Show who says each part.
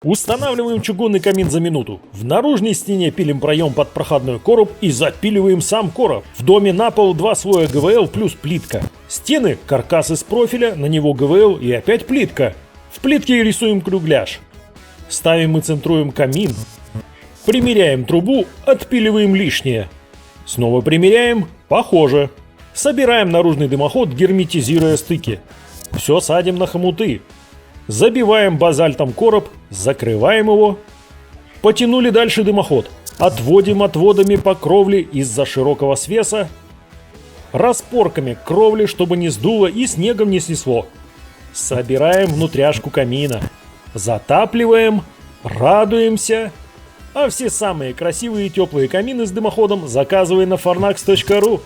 Speaker 1: Устанавливаем чугунный камин за минуту. В наружной стене пилим проем под проходной короб и запиливаем сам короб. В доме на пол 2 слоя ГВЛ плюс плитка. Стены – каркас из профиля, на него ГВЛ и опять плитка. В плитке рисуем кругляш. Ставим и центруем камин. Примеряем трубу, отпиливаем лишнее. Снова примеряем, похоже. Собираем наружный дымоход, герметизируя стыки. Все садим на хомуты. Забиваем базальтом короб, закрываем его. Потянули дальше дымоход. Отводим отводами по кровле из-за широкого свеса. Распорками кровли, чтобы не сдуло и снегом не снесло. Собираем внутряшку камина. Затапливаем, радуемся. А все самые красивые и теплые камины с дымоходом заказывай на farnax.ru.